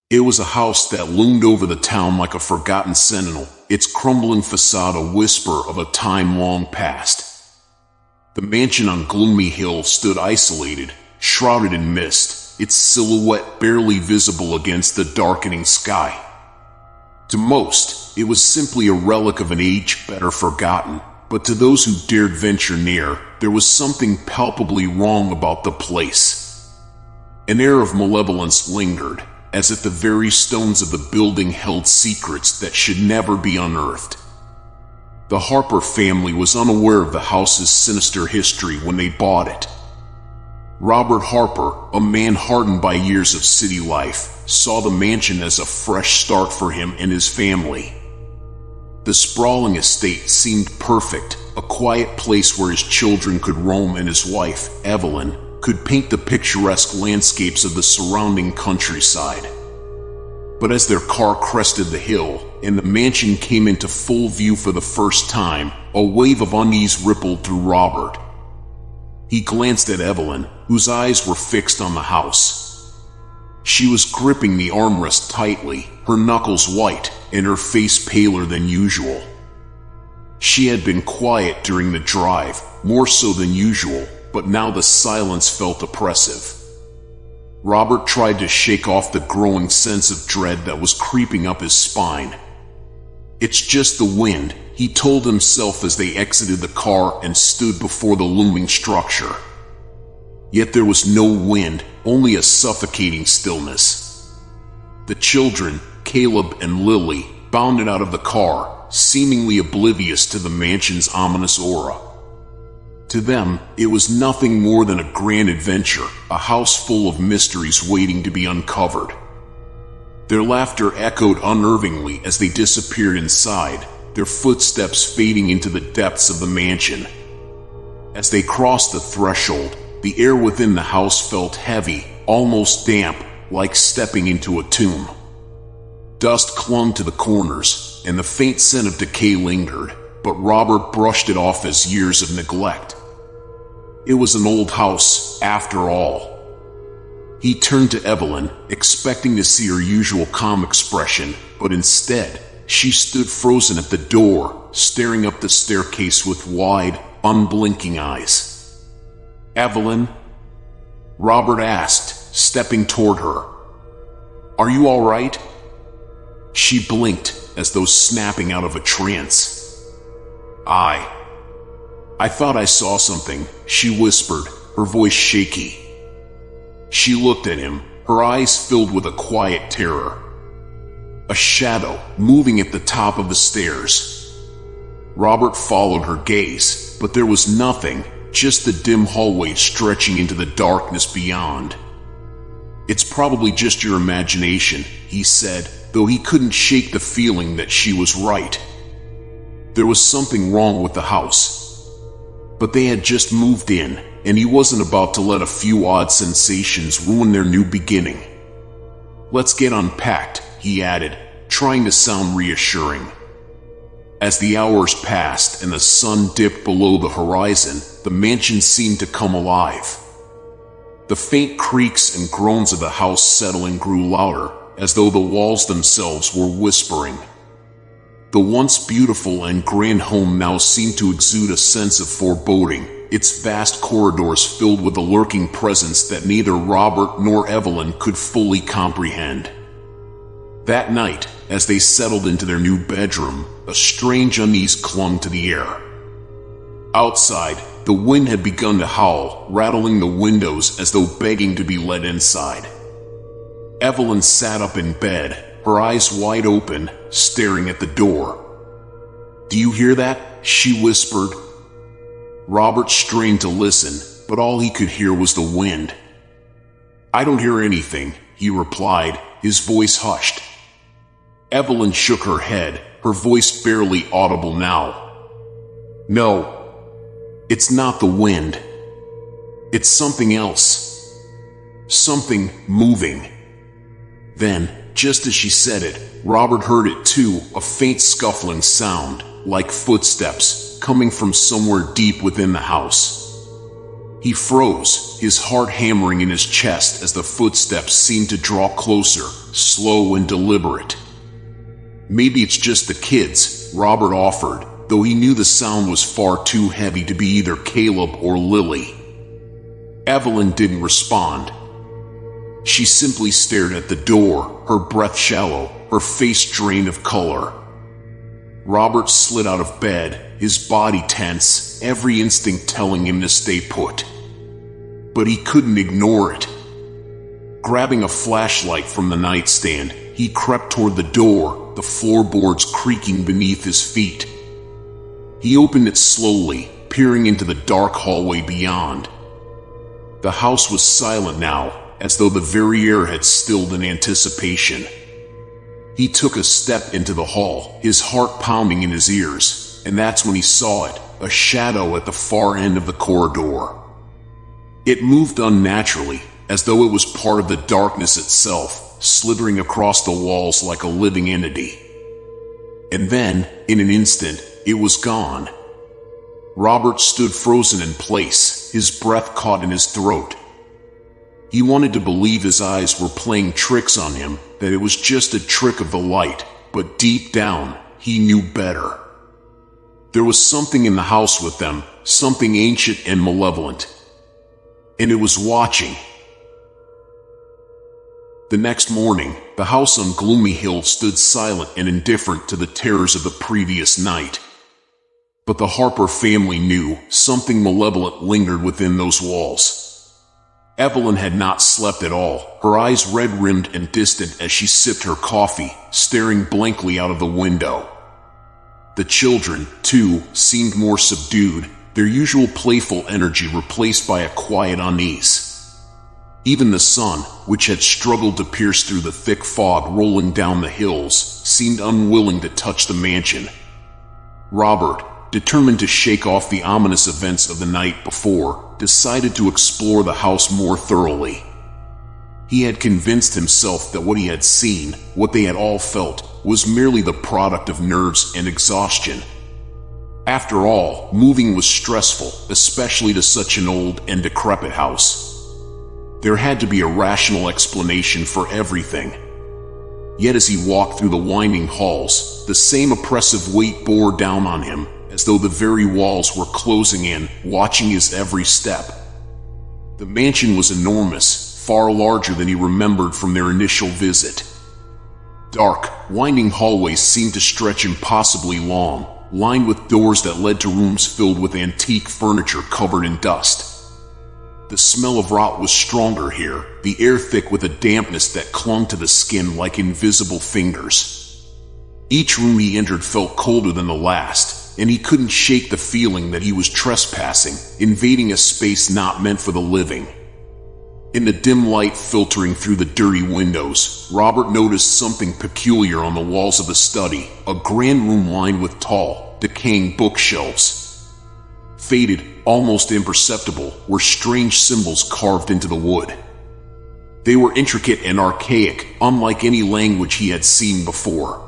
It was a house that loomed over the town like a forgotten sentinel, its crumbling facade a whisper of a time long past. The mansion on Gloomy Hill stood isolated, shrouded in mist, its silhouette barely visible against the darkening sky. To most, it was simply a relic of an age better forgotten, but to those who dared venture near, there was something palpably wrong about the place. An air of malevolence lingered, as if the very stones of the building held secrets that should never be unearthed. The Harper family was unaware of the house's sinister history when they bought it. Robert Harper, a man hardened by years of city life, saw the mansion as a fresh start for him and his family. The sprawling estate seemed perfect, a quiet place where his children could roam and his wife, Evelyn, could paint the picturesque landscapes of the surrounding countryside. But as their car crested the hill, and the mansion came into full view for the first time, a wave of unease rippled through Robert. He glanced at Evelyn, whose eyes were fixed on the house. She was gripping the armrest tightly, her knuckles white, and her face paler than usual. She had been quiet during the drive, more so than usual, but now the silence felt oppressive. Robert tried to shake off the growing sense of dread that was creeping up his spine. "It's just the wind," he told himself as they exited the car and stood before the looming structure. Yet there was no wind, only a suffocating stillness. The children, Caleb and Lily, bounded out of the car, seemingly oblivious to the mansion's ominous aura. To them, it was nothing more than a grand adventure, a house full of mysteries waiting to be uncovered. Their laughter echoed unnervingly as they disappeared inside, their footsteps fading into the depths of the mansion. As they crossed the threshold, the air within the house felt heavy, almost damp, like stepping into a tomb. Dust clung to the corners, and the faint scent of decay lingered, but Robert brushed it off as years of neglect. It was an old house, after all. He turned to Evelyn, expecting to see her usual calm expression, but instead, she stood frozen at the door, staring up the staircase with wide, unblinking eyes. "Evelyn?" Robert asked, stepping toward her. "Are you all right?" She blinked, as though snapping out of a trance. I thought I saw something," she whispered, her voice shaky. She looked at him, her eyes filled with a quiet terror. A shadow, moving at the top of the stairs. Robert followed her gaze, but there was nothing, just the dim hallway stretching into the darkness beyond. "It's probably just your imagination," he said, though he couldn't shake the feeling that she was right. There was something wrong with the house. But they had just moved in, and he wasn't about to let a few odd sensations ruin their new beginning. "Let's get unpacked," he added, trying to sound reassuring. As the hours passed and the sun dipped below the horizon, the mansion seemed to come alive. The faint creaks and groans of the house settling grew louder, as though the walls themselves were whispering. The once beautiful and grand home now seemed to exude a sense of foreboding, its vast corridors filled with a lurking presence that neither Robert nor Evelyn could fully comprehend. That night, as they settled into their new bedroom, a strange unease clung to the air. Outside, the wind had begun to howl, rattling the windows as though begging to be let inside. Evelyn sat up in bed, her eyes wide open, staring at the door. "Do you hear that?" she whispered. Robert strained to listen, but all he could hear was the wind. "I don't hear anything," he replied, his voice hushed. Evelyn shook her head, her voice barely audible now. "No, it's not the wind. It's something else. Something moving." Then, just as she said it, Robert heard it too, a faint scuffling sound, like footsteps, coming from somewhere deep within the house. He froze, his heart hammering in his chest as the footsteps seemed to draw closer, slow and deliberate. "Maybe it's just the kids," Robert offered, though he knew the sound was far too heavy to be either Caleb or Lily. Evelyn didn't respond. She simply stared at the door, her breath shallow, her face drained of color. Robert slid out of bed, his body tense, every instinct telling him to stay put. But he couldn't ignore it. Grabbing a flashlight from the nightstand, he crept toward the door, the floorboards creaking beneath his feet. He opened it slowly, peering into the dark hallway beyond. The house was silent now, as though the very air had stilled in anticipation. He took a step into the hall, his heart pounding in his ears, and that's when he saw it, a shadow at the far end of the corridor. It moved unnaturally, as though it was part of the darkness itself, slithering across the walls like a living entity. And then, in an instant, it was gone. Robert stood frozen in place, his breath caught in his throat. He wanted to believe his eyes were playing tricks on him, that it was just a trick of the light, but deep down, he knew better. There was something in the house with them, something ancient and malevolent. And it was watching. The next morning, the house on Gloomy Hill stood silent and indifferent to the terrors of the previous night. But the Harper family knew something malevolent lingered within those walls. Evelyn had not slept at all, her eyes red-rimmed and distant as she sipped her coffee, staring blankly out of the window. The children, too, seemed more subdued, their usual playful energy replaced by a quiet unease. Even the sun, which had struggled to pierce through the thick fog rolling down the hills, seemed unwilling to touch the mansion. Robert, determined to shake off the ominous events of the night before, decided to explore the house more thoroughly. He had convinced himself that what he had seen, what they had all felt, was merely the product of nerves and exhaustion. After all, moving was stressful, especially to such an old and decrepit house. There had to be a rational explanation for everything. Yet as he walked through the winding halls, the same oppressive weight bore down on him, as though the very walls were closing in, watching his every step. The mansion was enormous, far larger than he remembered from their initial visit. Dark, winding hallways seemed to stretch impossibly long, lined with doors that led to rooms filled with antique furniture covered in dust. The smell of rot was stronger here, the air thick with a dampness that clung to the skin like invisible fingers. Each room he entered felt colder than the last, and he couldn't shake the feeling that he was trespassing, invading a space not meant for the living. In the dim light filtering through the dirty windows, Robert noticed something peculiar on the walls of the study, a grand room lined with tall, decaying bookshelves. Faded, almost imperceptible, were strange symbols carved into the wood. They were intricate and archaic, unlike any language he had seen before.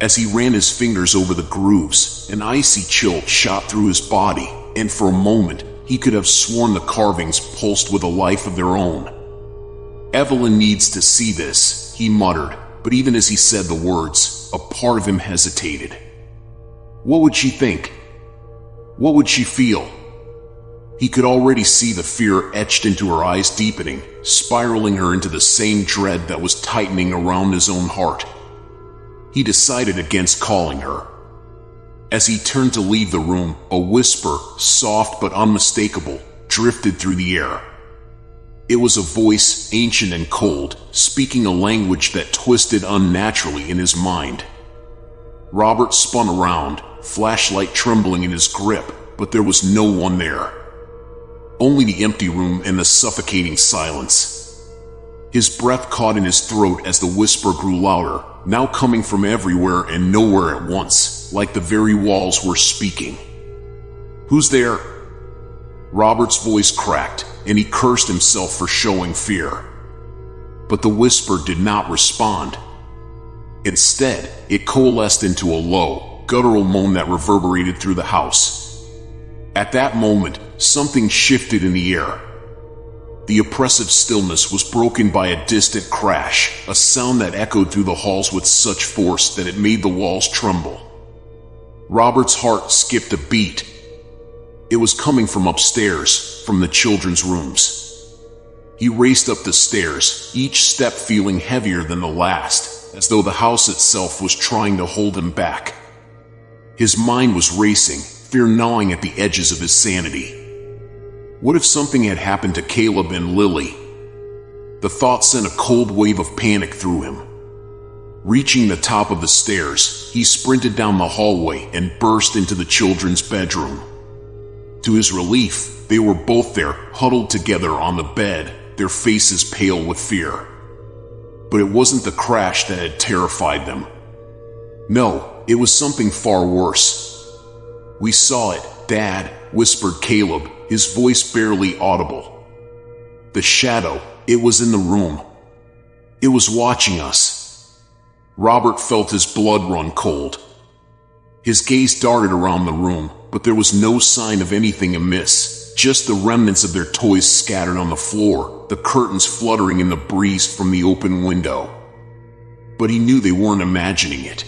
As he ran his fingers over the grooves, an icy chill shot through his body, and for a moment, he could have sworn the carvings pulsed with a life of their own. "Evelyn needs to see this," he muttered, but even as he said the words, a part of him hesitated. What would she think? What would she feel? He could already see the fear etched into her eyes deepening, spiraling her into the same dread that was tightening around his own heart. He decided against calling her. As he turned to leave the room, a whisper, soft but unmistakable, drifted through the air. It was a voice, ancient and cold, speaking a language that twisted unnaturally in his mind. Robert spun around, flashlight trembling in his grip, but there was no one there. Only the empty room and the suffocating silence. His breath caught in his throat as the whisper grew louder, now coming from everywhere and nowhere at once, like the very walls were speaking. "Who's there?" Robert's voice cracked, and he cursed himself for showing fear. But the whisper did not respond. Instead, it coalesced into a low, guttural moan that reverberated through the house. At that moment, something shifted in the air. The oppressive stillness was broken by a distant crash, a sound that echoed through the halls with such force that it made the walls tremble. Robert's heart skipped a beat. It was coming from upstairs, from the children's rooms. He raced up the stairs, each step feeling heavier than the last, as though the house itself was trying to hold him back. His mind was racing, fear gnawing at the edges of his sanity. What if something had happened to Caleb and Lily? The thought sent a cold wave of panic through him. Reaching the top of the stairs, he sprinted down the hallway and burst into the children's bedroom. To his relief, they were both there, huddled together on the bed, their faces pale with fear. But it wasn't the crash that had terrified them. No, it was something far worse. "We saw it, Dad," whispered Caleb, his voice barely audible. The shadow, it was in the room. It was watching us. Robert felt his blood run cold. His gaze darted around the room, but there was no sign of anything amiss. Just the remnants of their toys scattered on the floor, the curtains fluttering in the breeze from the open window. But he knew they weren't imagining it.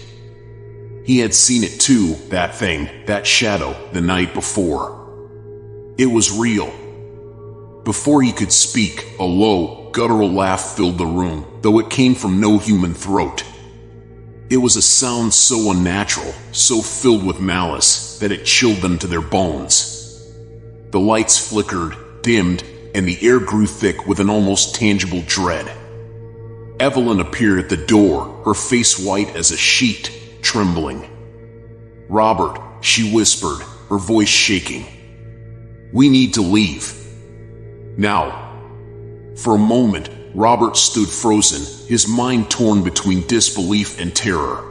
He had seen it too, that thing, that shadow, the night before. It was real. Before he could speak, a low, guttural laugh filled the room, though it came from no human throat. It was a sound so unnatural, so filled with malice, that it chilled them to their bones. The lights flickered, dimmed, and the air grew thick with an almost tangible dread. Evelyn appeared at the door, her face white as a sheet, trembling. "Robert," she whispered, her voice shaking. "We need to leave. Now." For a moment, Robert stood frozen, his mind torn between disbelief and terror.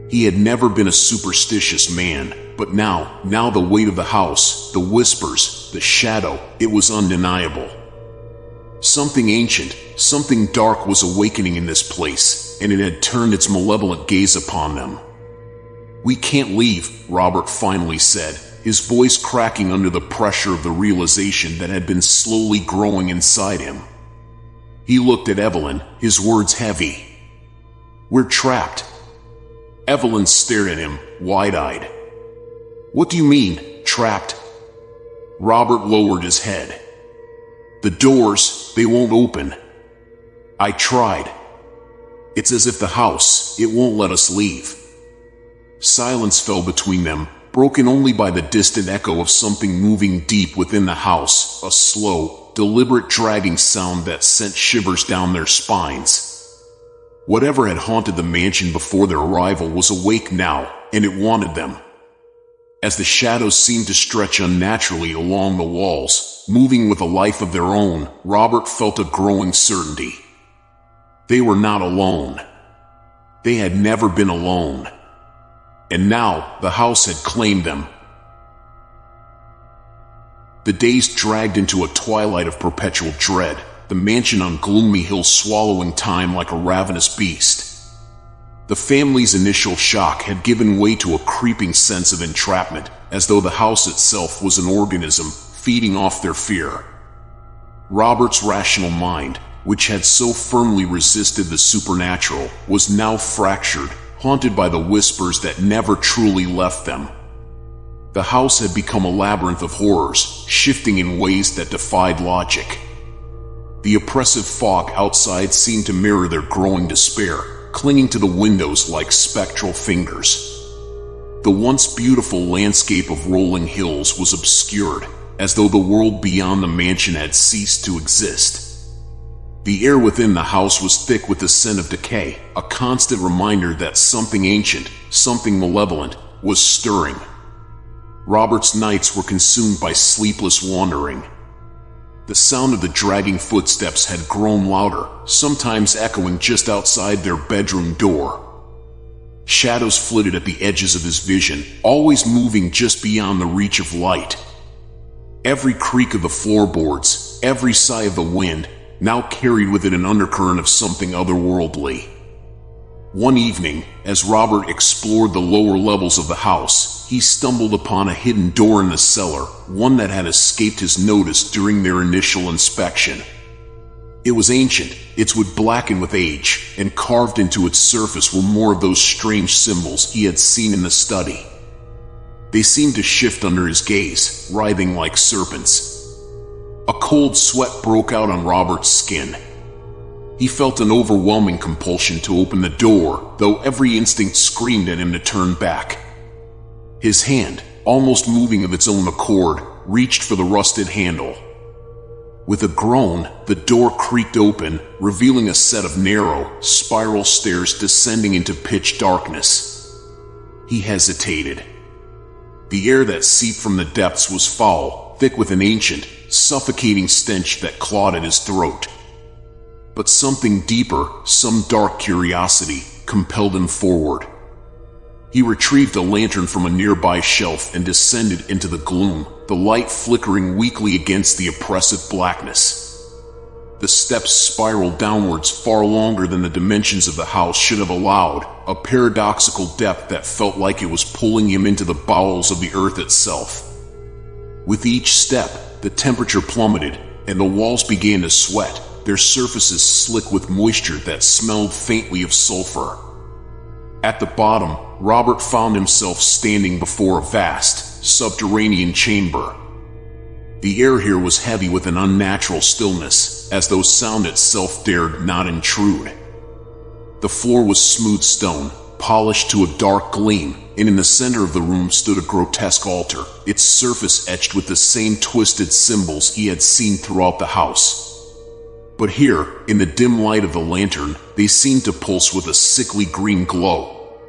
He had never been a superstitious man, but now the weight of the house, the whispers, the shadow, it was undeniable. Something ancient, something dark was awakening in this place, and it had turned its malevolent gaze upon them. "We can't leave," Robert finally said, his voice cracking under the pressure of the realization that had been slowly growing inside him. He looked at Evelyn, his words heavy. "We're trapped." Evelyn stared at him, wide-eyed. "What do you mean, trapped?" Robert lowered his head. "The doors, they won't open. I tried. It's as if the house, it won't let us leave." Silence fell between them, broken only by the distant echo of something moving deep within the house, a slow, deliberate dragging sound that sent shivers down their spines. Whatever had haunted the mansion before their arrival was awake now, and it wanted them. As the shadows seemed to stretch unnaturally along the walls, moving with a life of their own, Robert felt a growing certainty. They were not alone. They had never been alone. And now, the house had claimed them. The days dragged into a twilight of perpetual dread, the mansion on Gloomy Hill swallowing time like a ravenous beast. The family's initial shock had given way to a creeping sense of entrapment, as though the house itself was an organism feeding off their fear. Robert's rational mind, which had so firmly resisted the supernatural, was now fractured, haunted by the whispers that never truly left them. The house had become a labyrinth of horrors, shifting in ways that defied logic. The oppressive fog outside seemed to mirror their growing despair, clinging to the windows like spectral fingers. The once beautiful landscape of rolling hills was obscured, as though the world beyond the mansion had ceased to exist. The air within the house was thick with the scent of decay, a constant reminder that something ancient, something malevolent, was stirring. Robert's nights were consumed by sleepless wandering. The sound of the dragging footsteps had grown louder, sometimes echoing just outside their bedroom door. Shadows flitted at the edges of his vision, always moving just beyond the reach of light. Every creak of the floorboards, every sigh of the wind, now carried with it an undercurrent of something otherworldly. One evening, as Robert explored the lower levels of the house, he stumbled upon a hidden door in the cellar, one that had escaped his notice during their initial inspection. It was ancient, its wood blackened with age, and carved into its surface were more of those strange symbols he had seen in the study. They seemed to shift under his gaze, writhing like serpents. A cold sweat broke out on Robert's skin. He felt an overwhelming compulsion to open the door, though every instinct screamed at him to turn back. His hand, almost moving of its own accord, reached for the rusted handle. With a groan, the door creaked open, revealing a set of narrow, spiral stairs descending into pitch darkness. He hesitated. The air that seeped from the depths was foul, thick with an ancient, suffocating stench that clawed at his throat. But something deeper, some dark curiosity, compelled him forward. He retrieved a lantern from a nearby shelf and descended into the gloom, the light flickering weakly against the oppressive blackness. The steps spiraled downwards far longer than the dimensions of the house should have allowed, a paradoxical depth that felt like it was pulling him into the bowels of the earth itself. With each step, the temperature plummeted, and the walls began to sweat, their surfaces slick with moisture that smelled faintly of sulfur. At the bottom, Robert found himself standing before a vast, subterranean chamber. The air here was heavy with an unnatural stillness, as though sound itself dared not intrude. The floor was smooth stone, polished to a dark gleam, and in the center of the room stood a grotesque altar, its surface etched with the same twisted symbols he had seen throughout the house. But here, in the dim light of the lantern, they seemed to pulse with a sickly green glow.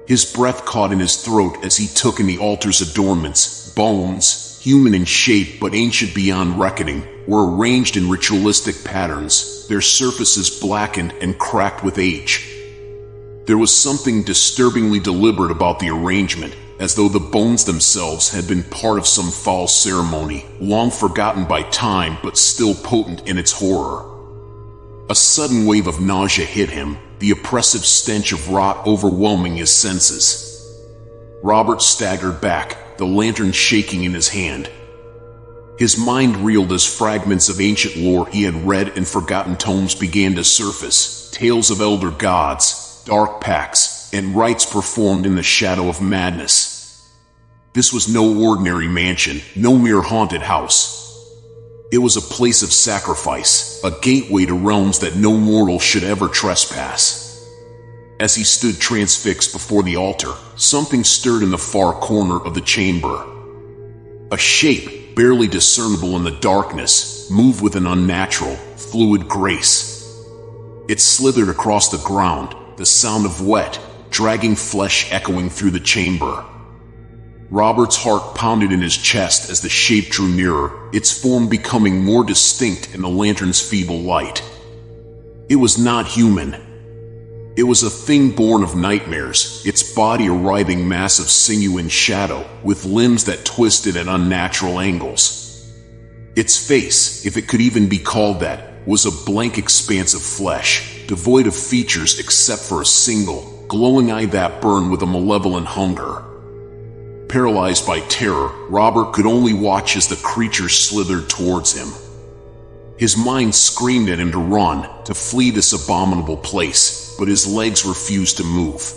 His breath caught in his throat as he took in the altar's adornments. Bones, human in shape but ancient beyond reckoning, were arranged in ritualistic patterns, their surfaces blackened and cracked with age. There was something disturbingly deliberate about the arrangement, as though the bones themselves had been part of some foul ceremony, long forgotten by time but still potent in its horror. A sudden wave of nausea hit him, the oppressive stench of rot overwhelming his senses. Robert staggered back, the lantern shaking in his hand. His mind reeled as fragments of ancient lore he had read in forgotten tomes began to surface, tales of elder gods, dark pacts, and rites performed in the shadow of madness. This was no ordinary mansion, no mere haunted house. It was a place of sacrifice, a gateway to realms that no mortal should ever trespass. As he stood transfixed before the altar, something stirred in the far corner of the chamber. A shape, barely discernible in the darkness, moved with an unnatural, fluid grace. It slithered across the ground, the sound of wet, dragging flesh echoing through the chamber. Robert's heart pounded in his chest as the shape drew nearer, its form becoming more distinct in the lantern's feeble light. It was not human. It was a thing born of nightmares, its body a writhing mass of sinew and shadow, with limbs that twisted at unnatural angles. Its face, if it could even be called that, was a blank expanse of flesh, devoid of features except for a single, glowing eye that burned with a malevolent hunger. Paralyzed by terror, Robert could only watch as the creature slithered towards him. His mind screamed at him to run, to flee this abominable place, but his legs refused to move.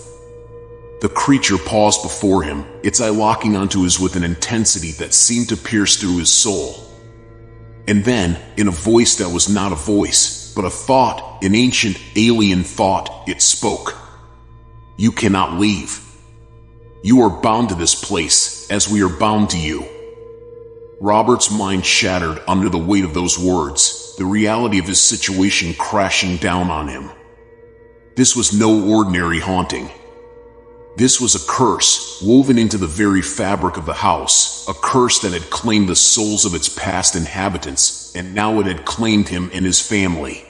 The creature paused before him, its eye locking onto his with an intensity that seemed to pierce through his soul. And then, in a voice that was not a voice, but a thought, an ancient, alien thought, it spoke. "You cannot leave. You are bound to this place, as we are bound to you." Robert's mind shattered under the weight of those words, the reality of his situation crashing down on him. This was no ordinary haunting. This was a curse, woven into the very fabric of the house, a curse that had claimed the souls of its past inhabitants, and now it had claimed him and his family.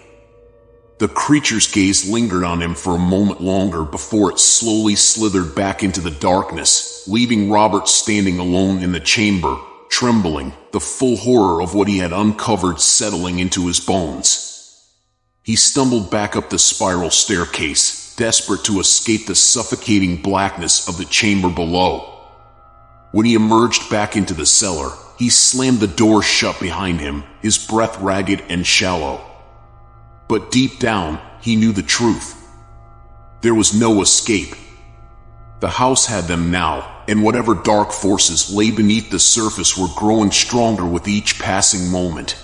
The creature's gaze lingered on him for a moment longer before it slowly slithered back into the darkness, leaving Robert standing alone in the chamber, trembling, the full horror of what he had uncovered settling into his bones. He stumbled back up the spiral staircase, desperate to escape the suffocating blackness of the chamber below. When he emerged back into the cellar, he slammed the door shut behind him, his breath ragged and shallow. But deep down, he knew the truth. There was no escape. The house had them now, and whatever dark forces lay beneath the surface were growing stronger with each passing moment.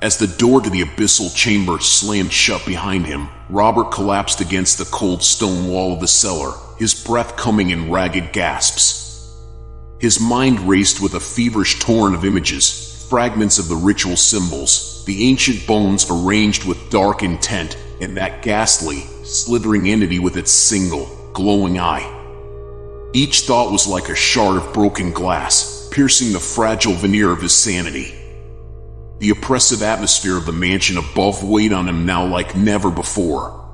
As the door to the abyssal chamber slammed shut behind him, Robert collapsed against the cold stone wall of the cellar, his breath coming in ragged gasps. His mind raced with a feverish torrent of images, fragments of the ritual symbols, the ancient bones arranged with dark intent, and that ghastly, slithering entity with its single, glowing eye. Each thought was like a shard of broken glass, piercing the fragile veneer of his sanity. The oppressive atmosphere of the mansion above weighed on him now like never before.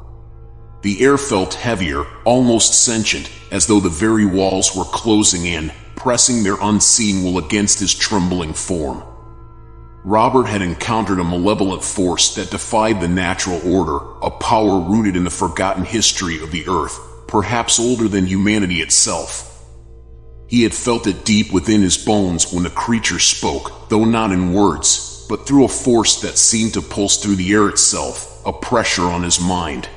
The air felt heavier, almost sentient, as though the very walls were closing in, pressing their unseen will against his trembling form. Robert had encountered a malevolent force that defied the natural order, a power rooted in the forgotten history of the earth, perhaps older than humanity itself. He had felt it deep within his bones when the creature spoke, though not in words, but through a force that seemed to pulse through the air itself, a pressure on his mind.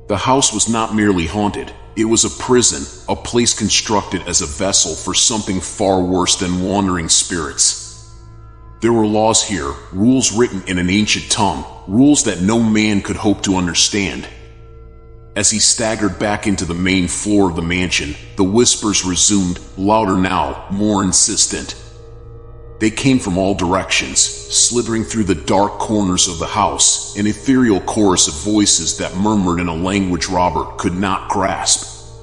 The house was not merely haunted, it was a prison, a place constructed as a vessel for something far worse than wandering spirits. There were laws here, rules written in an ancient tongue, rules that no man could hope to understand. As he staggered back into the main floor of the mansion, the whispers resumed, louder now, more insistent. They came from all directions, slithering through the dark corners of the house, an ethereal chorus of voices that murmured in a language Robert could not grasp.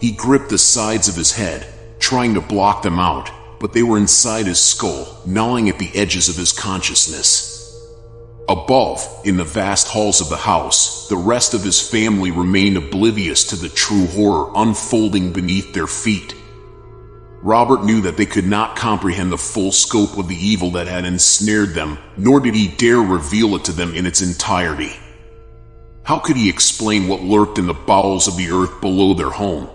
He gripped the sides of his head, trying to block them out, but they were inside his skull, gnawing at the edges of his consciousness. Above, in the vast halls of the house, the rest of his family remained oblivious to the true horror unfolding beneath their feet. Robert knew that they could not comprehend the full scope of the evil that had ensnared them, nor did he dare reveal it to them in its entirety. How could he explain what lurked in the bowels of the earth below their home?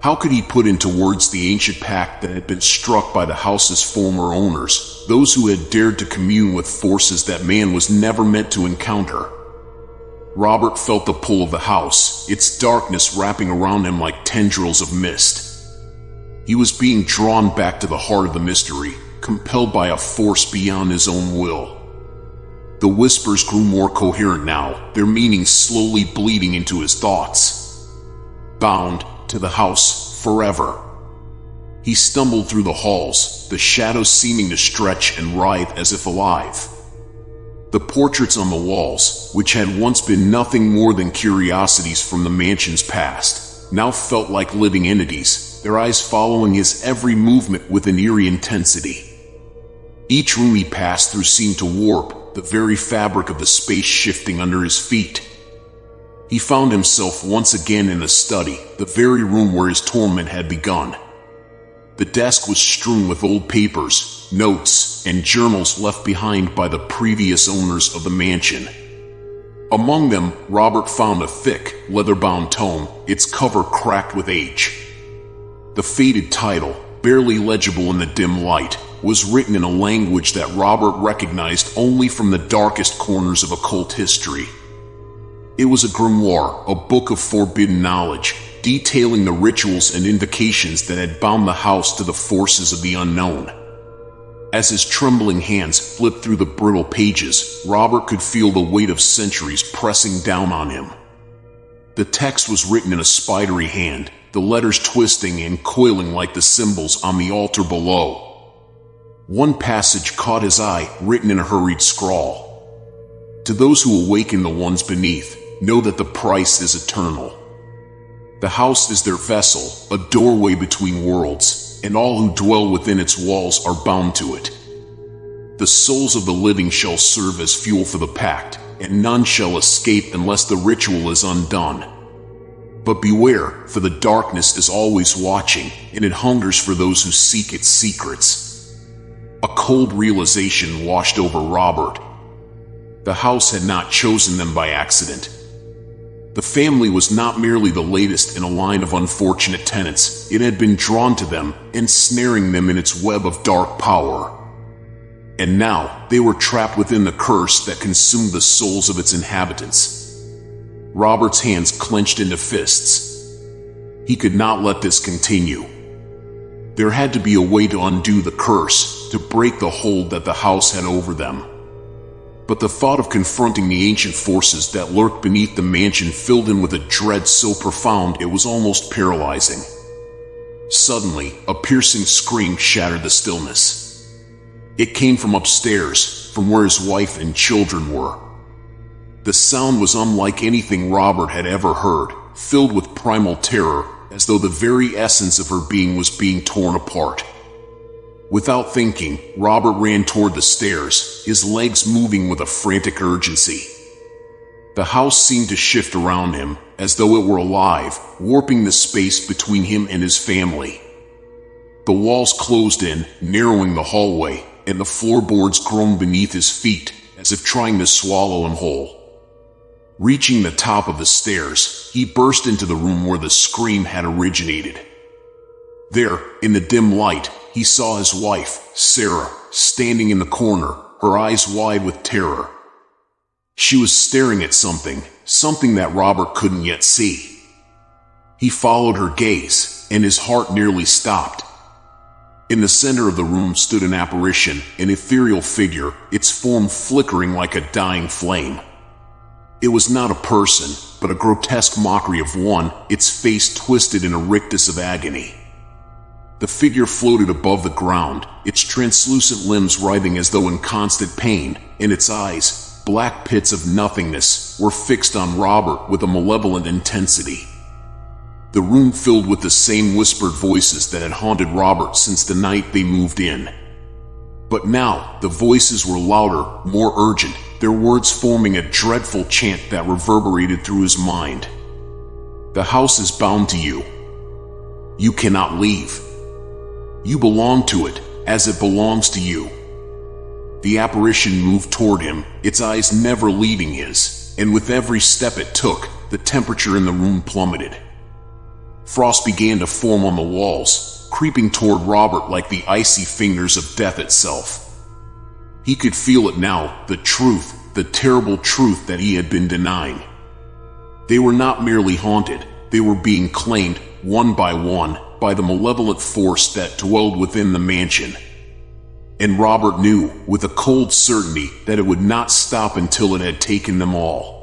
How could he put into words the ancient pact that had been struck by the house's former owners, those who had dared to commune with forces that man was never meant to encounter? Robert felt the pull of the house, its darkness wrapping around him like tendrils of mist. He was being drawn back to the heart of the mystery, compelled by a force beyond his own will. The whispers grew more coherent now, their meaning slowly bleeding into his thoughts. Bound to the house forever. He stumbled through the halls, the shadows seeming to stretch and writhe as if alive. The portraits on the walls, which had once been nothing more than curiosities from the mansion's past, now felt like living entities, their eyes following his every movement with an eerie intensity. Each room he passed through seemed to warp, the very fabric of the space shifting under his feet. He found himself once again in the study, the very room where his torment had begun. The desk was strewn with old papers, notes, and journals left behind by the previous owners of the mansion. Among them, Robert found a thick, leather-bound tome, its cover cracked with age. The faded title, barely legible in the dim light, was written in a language that Robert recognized only from the darkest corners of occult history. It was a grimoire, a book of forbidden knowledge, detailing the rituals and invocations that had bound the house to the forces of the unknown. As his trembling hands flipped through the brittle pages, Robert could feel the weight of centuries pressing down on him. The text was written in a spidery hand, the letters twisting and coiling like the symbols on the altar below. One passage caught his eye, written in a hurried scrawl. To those who awaken the ones beneath, know that the price is eternal. The house is their vessel, a doorway between worlds, and all who dwell within its walls are bound to it. The souls of the living shall serve as fuel for the pact, and none shall escape unless the ritual is undone. But beware, for the darkness is always watching, and it hungers for those who seek its secrets. A cold realization washed over Robert. The house had not chosen them by accident. The family was not merely the latest in a line of unfortunate tenants, it had been drawn to them, ensnaring them in its web of dark power. And now, they were trapped within the curse that consumed the souls of its inhabitants. Robert's hands clenched into fists. He could not let this continue. There had to be a way to undo the curse, to break the hold that the house had over them. But the thought of confronting the ancient forces that lurked beneath the mansion filled him with a dread so profound it was almost paralyzing. Suddenly, a piercing scream shattered the stillness. It came from upstairs, from where his wife and children were. The sound was unlike anything Robert had ever heard, filled with primal terror, as though the very essence of her being was being torn apart. Without thinking, Robert ran toward the stairs, his legs moving with a frantic urgency. The house seemed to shift around him, as though it were alive, warping the space between him and his family. The walls closed in, narrowing the hallway, and the floorboards groaned beneath his feet, as if trying to swallow him whole. Reaching the top of the stairs, he burst into the room where the scream had originated. There, in the dim light, he saw his wife, Sarah, standing in the corner, her eyes wide with terror. She was staring at something that Robert couldn't yet see. He followed her gaze, and his heart nearly stopped. In the center of the room stood an apparition, an ethereal figure, its form flickering like a dying flame. It was not a person, but a grotesque mockery of one, its face twisted in a rictus of agony. The figure floated above the ground, its translucent limbs writhing as though in constant pain, and its eyes, black pits of nothingness, were fixed on Robert with a malevolent intensity. The room filled with the same whispered voices that had haunted Robert since the night they moved in. But now, the voices were louder, more urgent, their words forming a dreadful chant that reverberated through his mind. The house is bound to you. You cannot leave. You belong to it, as it belongs to you. The apparition moved toward him, its eyes never leaving his, and with every step it took, the temperature in the room plummeted. Frost began to form on the walls, creeping toward Robert like the icy fingers of death itself. He could feel it now, the truth, the terrible truth that he had been denying. They were not merely haunted, they were being claimed, one, by the malevolent force that dwelled within the mansion. And Robert knew, with a cold certainty, that it would not stop until it had taken them all.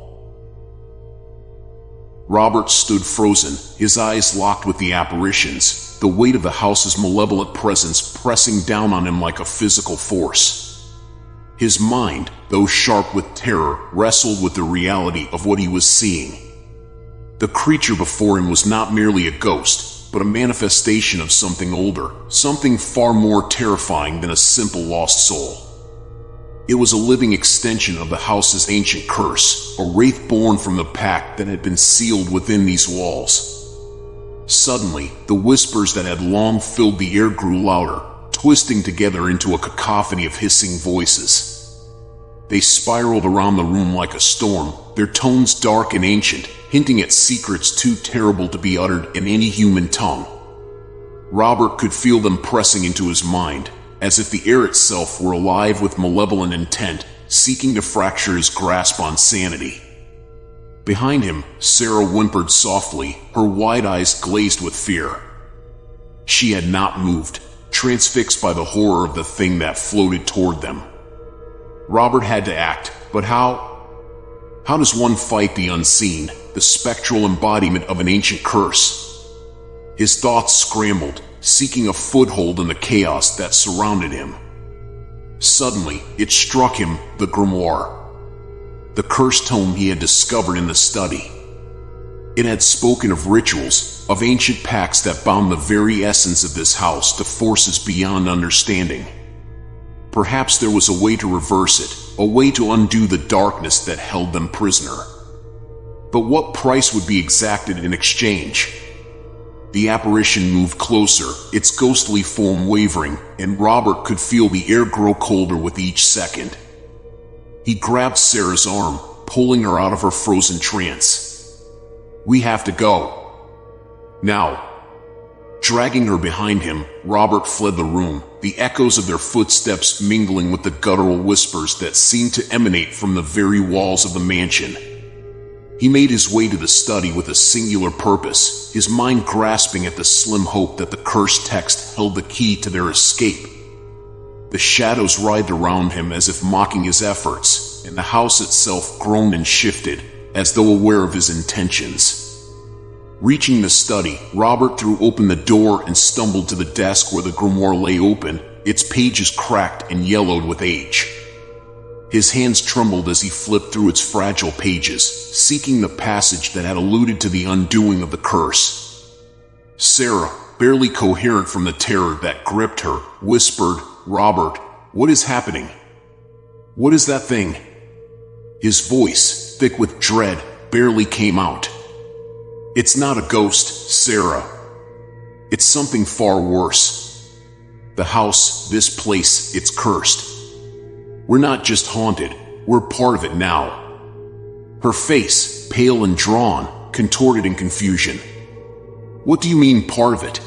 Robert stood frozen, his eyes locked with the apparitions, the weight of the house's malevolent presence pressing down on him like a physical force. His mind, though sharp with terror, wrestled with the reality of what he was seeing. The creature before him was not merely a ghost, but a manifestation of something older, something far more terrifying than a simple lost soul. It was a living extension of the house's ancient curse, a wraith born from the pact that had been sealed within these walls. Suddenly, the whispers that had long filled the air grew louder, twisting together into a cacophony of hissing voices. They spiraled around the room like a storm, their tones dark and ancient, hinting at secrets too terrible to be uttered in any human tongue. Robert could feel them pressing into his mind, as if the air itself were alive with malevolent intent, seeking to fracture his grasp on sanity. Behind him, Sarah whimpered softly, her wide eyes glazed with fear. She had not moved, transfixed by the horror of the thing that floated toward them. Robert had to act, but how? How does one fight the unseen, the spectral embodiment of an ancient curse? His thoughts scrambled, seeking a foothold in the chaos that surrounded him. Suddenly, it struck him, the grimoire. The cursed tome he had discovered in the study. It had spoken of rituals, of ancient pacts that bound the very essence of this house to forces beyond understanding. Perhaps there was a way to reverse it, a way to undo the darkness that held them prisoner. But what price would be exacted in exchange? The apparition moved closer, its ghostly form wavering, and Robert could feel the air grow colder with each second. He grabbed Sarah's arm, pulling her out of her frozen trance. We have to go. Now. Dragging her behind him, Robert fled the room, the echoes of their footsteps mingling with the guttural whispers that seemed to emanate from the very walls of the mansion. He made his way to the study with a singular purpose, his mind grasping at the slim hope that the cursed text held the key to their escape. The shadows writhed around him as if mocking his efforts, and the house itself groaned and shifted, as though aware of his intentions. Reaching the study, Robert threw open the door and stumbled to the desk where the grimoire lay open, its pages cracked and yellowed with age. His hands trembled as he flipped through its fragile pages, seeking the passage that had alluded to the undoing of the curse. Sarah, barely coherent from the terror that gripped her, whispered, "Robert, what is happening? What is that thing?" His voice, thick with dread, barely came out. "It's not a ghost, Sarah. It's something far worse. The house, this place, it's cursed. We're not just haunted, we're part of it now." Her face, pale and drawn, contorted in confusion. "What do you mean, part of it?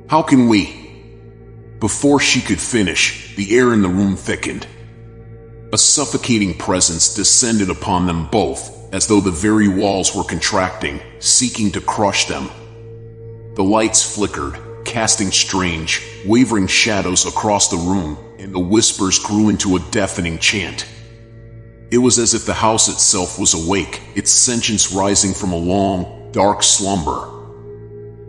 How can we?" Before she could finish, the air in the room thickened. A suffocating presence descended upon them both, as though the very walls were contracting, seeking to crush them. The lights flickered, casting strange, wavering shadows across the room, and the whispers grew into a deafening chant. It was as if the house itself was awake, its sentience rising from a long, dark slumber.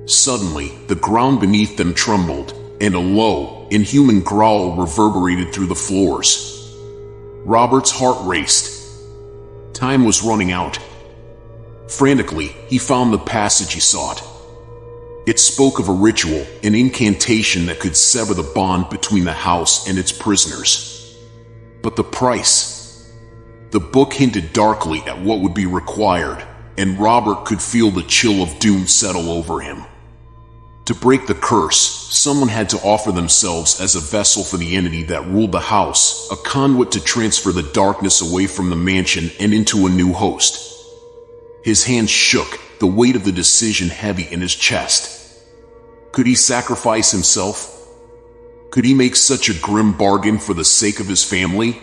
Suddenly, the ground beneath them trembled, and a low, inhuman growl reverberated through the floors. Robert's heart raced. Time was running out. Frantically, he found the passage he sought. It spoke of a ritual, an incantation that could sever the bond between the house and its prisoners. But the price? The book hinted darkly at what would be required, and Robert could feel the chill of doom settle over him. To break the curse, someone had to offer themselves as a vessel for the entity that ruled the house, a conduit to transfer the darkness away from the mansion and into a new host. His hands shook, the weight of the decision heavy in his chest. Could he sacrifice himself? Could he make such a grim bargain for the sake of his family?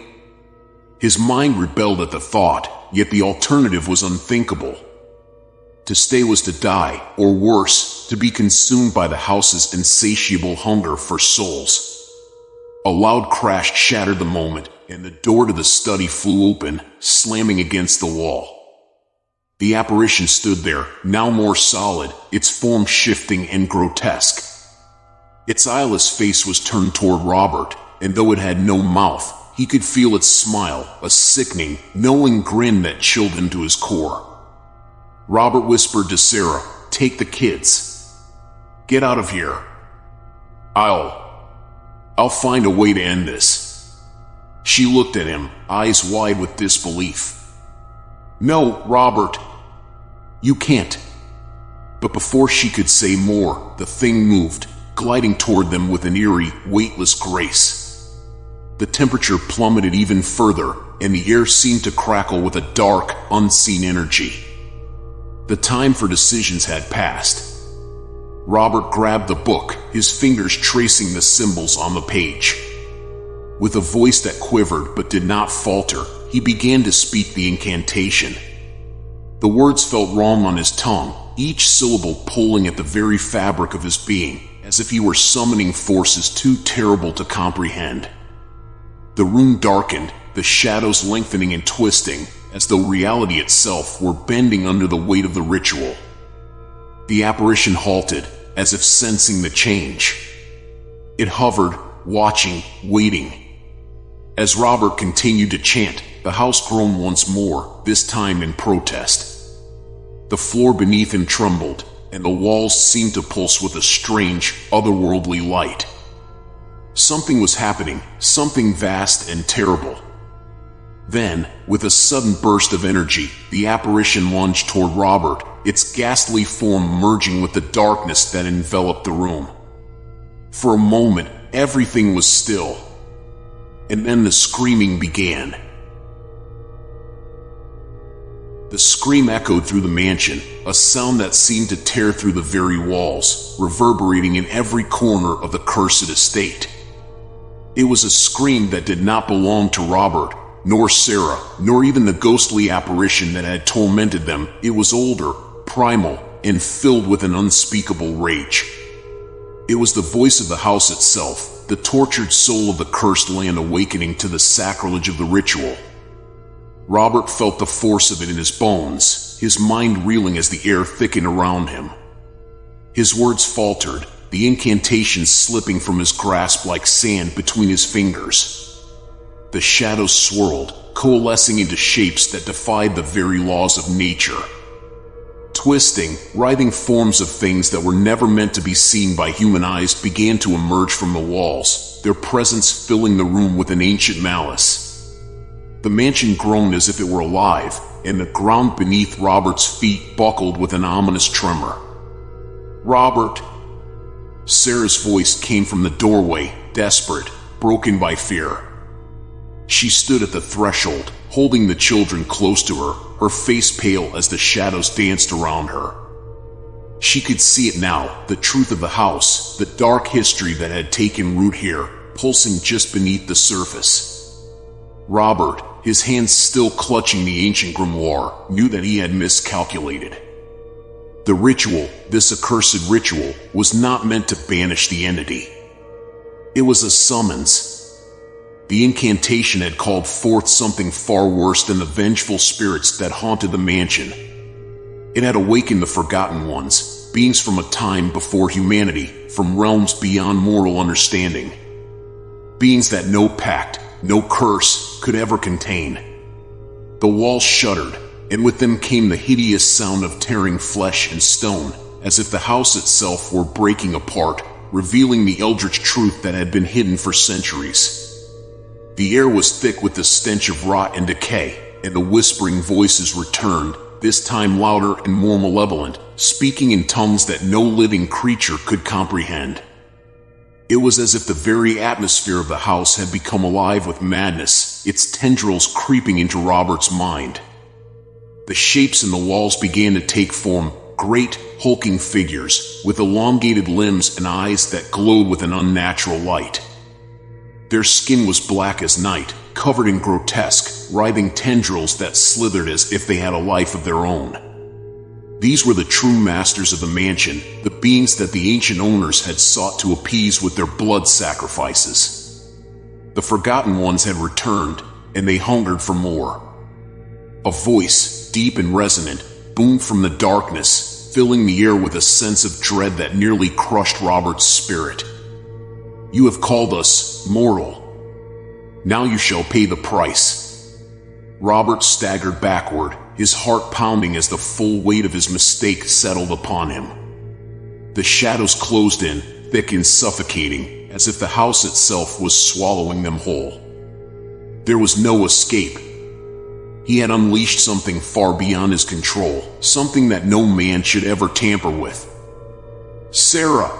His mind rebelled at the thought, yet the alternative was unthinkable. To stay was to die, or worse, to be consumed by the house's insatiable hunger for souls. A loud crash shattered the moment, and the door to the study flew open, slamming against the wall. The apparition stood there, now more solid, its form shifting and grotesque. Its eyeless face was turned toward Robert, and though it had no mouth, he could feel its smile, a sickening, knowing grin that chilled him to his core. Robert whispered to Sarah, "Take the kids. Get out of here. I'll find a way to end this." She looked at him, eyes wide with disbelief. "No, Robert. You can't." But before she could say more, the thing moved, gliding toward them with an eerie, weightless grace. The temperature plummeted even further, and the air seemed to crackle with a dark, unseen energy. The time for decisions had passed. Robert grabbed the book, his fingers tracing the symbols on the page. With a voice that quivered but did not falter, he began to speak the incantation. The words felt wrong on his tongue, each syllable pulling at the very fabric of his being, as if he were summoning forces too terrible to comprehend. The room darkened, the shadows lengthening and twisting, as though reality itself were bending under the weight of the ritual. The apparition halted, as if sensing the change. It hovered, watching, waiting. As Robert continued to chant, the house groaned once more, this time in protest. The floor beneath him trembled, and the walls seemed to pulse with a strange, otherworldly light. Something was happening, something vast and terrible. Then, with a sudden burst of energy, the apparition lunged toward Robert, its ghastly form merging with the darkness that enveloped the room. For a moment, everything was still, and then the screaming began. The scream echoed through the mansion, a sound that seemed to tear through the very walls, reverberating in every corner of the cursed estate. It was a scream that did not belong to Robert, nor Sarah, nor even the ghostly apparition that had tormented them. It was older, primal, and filled with an unspeakable rage. It was the voice of the house itself, the tortured soul of the cursed land awakening to the sacrilege of the ritual. Robert felt the force of it in his bones, his mind reeling as the air thickened around him. His words faltered, the incantation slipping from his grasp like sand between his fingers. The shadows swirled, coalescing into shapes that defied the very laws of nature. Twisting, writhing forms of things that were never meant to be seen by human eyes began to emerge from the walls, their presence filling the room with an ancient malice. The mansion groaned as if it were alive, and the ground beneath Robert's feet buckled with an ominous tremor. "Robert!" Sarah's voice came from the doorway, desperate, broken by fear. She stood at the threshold, holding the children close to her, her face pale as the shadows danced around her. She could see it now, the truth of the house, the dark history that had taken root here, pulsing just beneath the surface. Robert, his hands still clutching the ancient grimoire, knew that he had miscalculated. The ritual, this accursed ritual, was not meant to banish the entity. It was a summons. The incantation had called forth something far worse than the vengeful spirits that haunted the mansion. It had awakened the forgotten ones, beings from a time before humanity, from realms beyond mortal understanding. Beings that no pact, no curse could ever contain. The walls shuddered, and with them came the hideous sound of tearing flesh and stone, as if the house itself were breaking apart, revealing the eldritch truth that had been hidden for centuries. The air was thick with the stench of rot and decay, and the whispering voices returned, this time louder and more malevolent, speaking in tongues that no living creature could comprehend. It was as if the very atmosphere of the house had become alive with madness, its tendrils creeping into Robert's mind. The shapes in the walls began to take form, great, hulking figures, with elongated limbs and eyes that glowed with an unnatural light. Their skin was black as night, covered in grotesque, writhing tendrils that slithered as if they had a life of their own. These were the true masters of the mansion, the beings that the ancient owners had sought to appease with their blood sacrifices. The forgotten ones had returned, and they hungered for more. A voice, deep and resonant, boomed from the darkness, filling the air with a sense of dread that nearly crushed Robert's spirit. "You have called us mortal. Now you shall pay the price." Robert staggered backward, his heart pounding as the full weight of his mistake settled upon him. The shadows closed in, thick and suffocating, as if the house itself was swallowing them whole. There was no escape. He had unleashed something far beyond his control, something that no man should ever tamper with. "Sarah!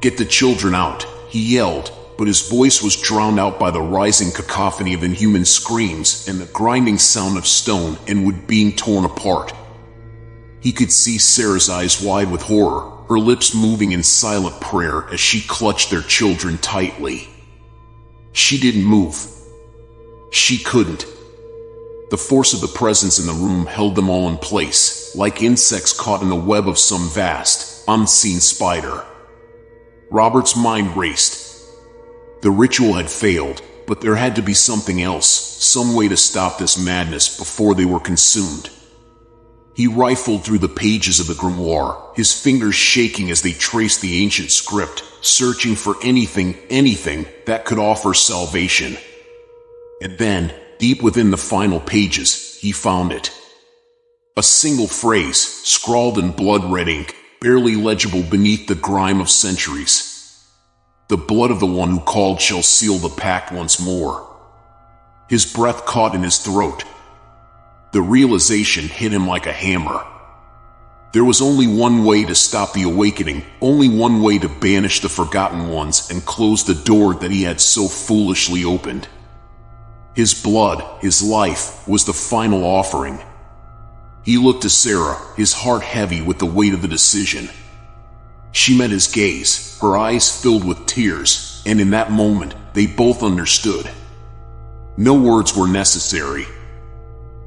Get the children out," he yelled, but his voice was drowned out by the rising cacophony of inhuman screams and the grinding sound of stone and wood being torn apart. He could see Sarah's eyes wide with horror, her lips moving in silent prayer as she clutched their children tightly. She didn't move. She couldn't. The force of the presence in the room held them all in place, like insects caught in the web of some vast, unseen spider. Robert's mind raced. The ritual had failed, but there had to be something else, some way to stop this madness before they were consumed. He rifled through the pages of the grimoire, his fingers shaking as they traced the ancient script, searching for anything that could offer salvation. And then, deep within the final pages, he found it. A single phrase, scrawled in blood-red ink, barely legible beneath the grime of centuries. "The blood of the one who called shall seal the pact once more." His breath caught in his throat. The realization hit him like a hammer. There was only one way to stop the awakening, only one way to banish the forgotten ones and close the door that he had so foolishly opened. His blood, his life, was the final offering. He looked to Sarah, his heart heavy with the weight of the decision. She met his gaze, her eyes filled with tears, and in that moment, they both understood. No words were necessary.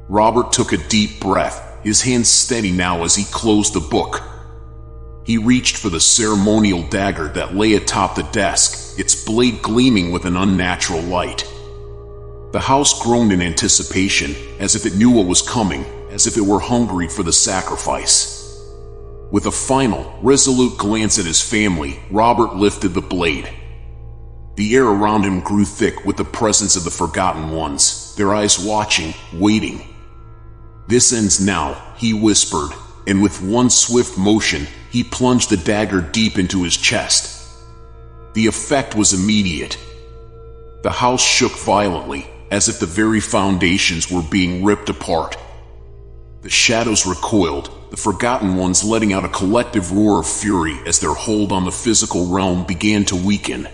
Robert took a deep breath, his hands steady now as he closed the book. He reached for the ceremonial dagger that lay atop the desk, its blade gleaming with an unnatural light. The house groaned in anticipation, as if it knew what was coming, as if it were hungry for the sacrifice. With a final, resolute glance at his family, Robert lifted the blade. The air around him grew thick with the presence of the Forgotten Ones, their eyes watching, waiting. "This ends now," he whispered, and with one swift motion, he plunged the dagger deep into his chest. The effect was immediate. The house shook violently, as if the very foundations were being ripped apart. The shadows recoiled, the Forgotten Ones letting out a collective roar of fury as their hold on the physical realm began to weaken.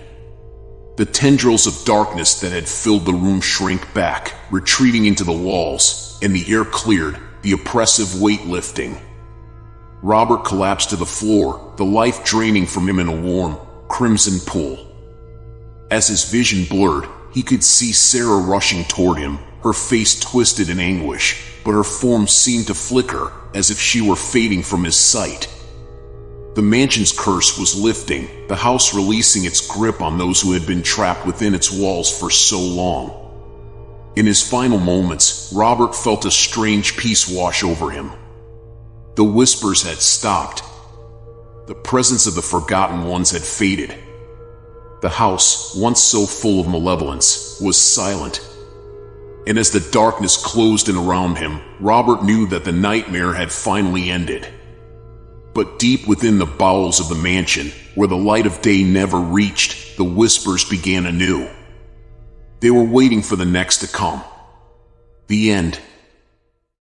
The tendrils of darkness that had filled the room shrank back, retreating into the walls, and the air cleared, the oppressive weight lifting. Robert collapsed to the floor, the life draining from him in a warm, crimson pool. As his vision blurred, he could see Sarah rushing toward him, her face twisted in anguish, but her form seemed to flicker, as if she were fading from his sight. The mansion's curse was lifting, the house releasing its grip on those who had been trapped within its walls for so long. In his final moments, Robert felt a strange peace wash over him. The whispers had stopped. The presence of the Forgotten Ones had faded. The house, once so full of malevolence, was silent. And as the darkness closed in around him, Robert knew that the nightmare had finally ended. But deep within the bowels of the mansion, where the light of day never reached, the whispers began anew. They were waiting for the next to come. The end.